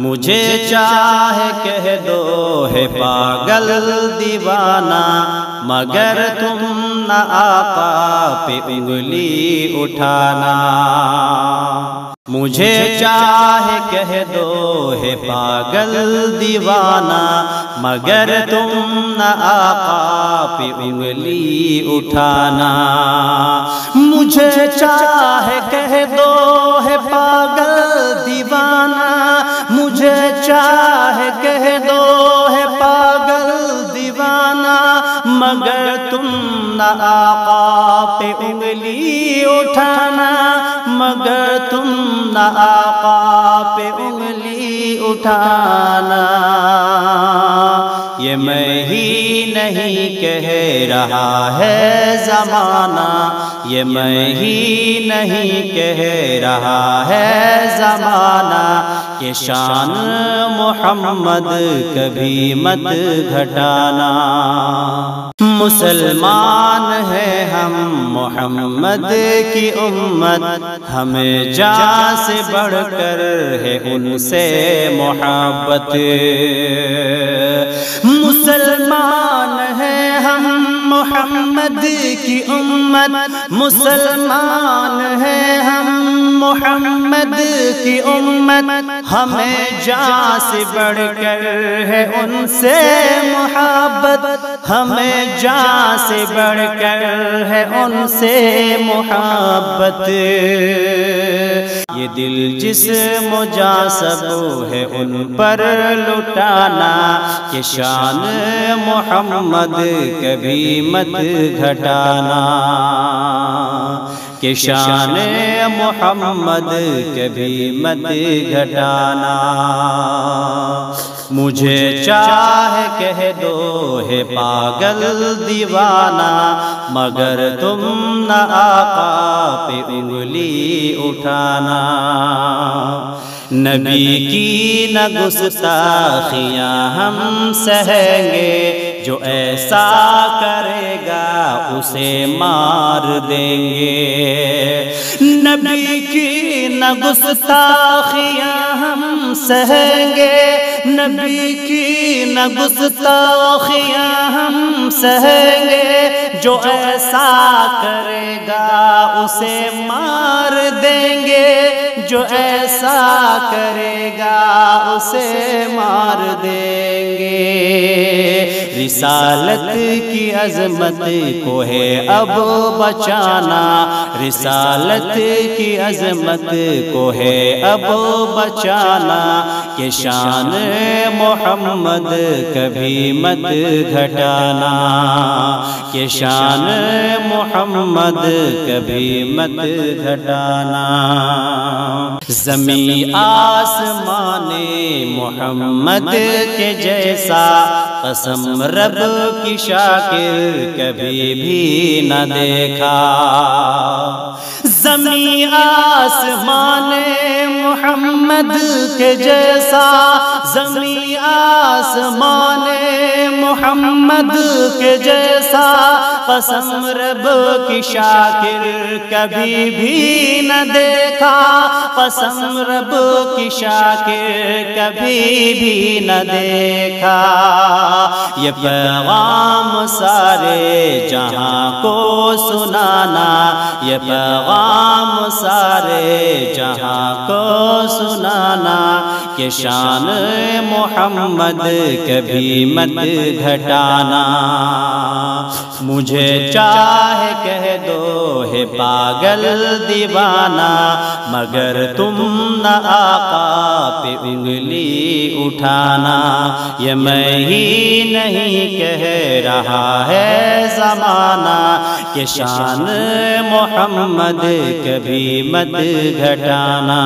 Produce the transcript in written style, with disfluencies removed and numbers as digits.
مجھے چاہے کہہ دو ہے پاگل دیوانہ، مگر تم نہ آقا پہ انگلی اٹھانا۔ مجھے چاہے کہہ دو ہے پاگل دیوانہ، مگر تم نہ آقا پہ انگلی اٹھانا۔ مجھے چاہے کہہ دو ہے پاگل دیوانہ، مجھے چاہے کہہ دو ہے پاگل دیوانہ، مگر تم نہ آقا پہ انگلی اٹھانا، مگر تم نہ آقا پہ انگلی اٹھانا۔ یہ میں ہی نہیں کہہ رہا ہے زمانہ، یہ میں ہی نہیں کہہ رہا ہے زمانہ، کہ شان محمد کبھی مت گھٹانا۔ مسلمان ہیں ہم محمد کی امت، ہمیں جان سے بڑھ کر ہے ان سے محبت۔ مسلمان ہیں ہم محمد کی امت، مسلمان ہیں ہم محمد کی امت، ہمیں جان سے بڑھ کر ہے ان سے محبت، ہمیں جان سے بڑھ کر ہے ان سے محبت۔ یہ دل جسم و جاں سب ہے ان پر لٹانا، کہ شان محمد کبھی مت گھٹانا، کہ شان محمد کبھی مت گھٹانا۔ مجھے چاہے کہہ دو ہے پاگل دیوانہ، مگر تم نہ آقا پہ انگلی اٹھانا۔ نبی کی نہ گستاخیاں ہم سہیں گے، جو ایسا کرے گا اسے مار دیں گے۔ نبی کی نہ گستاخیاں ہم سہیں گے، نبی کی نہ گستاخیاں ہم سہیں گے، جو ایسا کرے گا اسے مار دیں گے، جو ایسا کرے گا اسے مار دیں گے۔ رسالت کی عظمت کو ہے اب بچانا، رسالت کی عظمت کو ہے اب بچانا، کہ شان محمد کبھی مت گھٹانا، کہ شان محمد کبھی مت گھٹانا۔ زمین آسمان محمد کے جیسا قسم رب کی شاکر کبھی بھی نہ دیکھا۔ زمین آسمان محمد کے جیسا، زمین آسمان محمد کے جیسا قسم رب کی شاکر کبھی بھی نہ دیکھا، قسم رب کی شاکر کبھی بھی نہ دیکھا۔ یہ پیغام سارے جہاں کو سنانا، یہ پیغام سارے جہاں کو سنانا، کہ شان محمد کبھی مت گھٹانا۔ مجھے چاہے کہہ دو ہے پاگل دیوانہ، مگر تم نہ آقا پہ انگلی اٹھانا۔ یہ میں ہی نہیں کہہ رہا ہے زمانہ، کہ شان محمد کبھی مت گھٹانا۔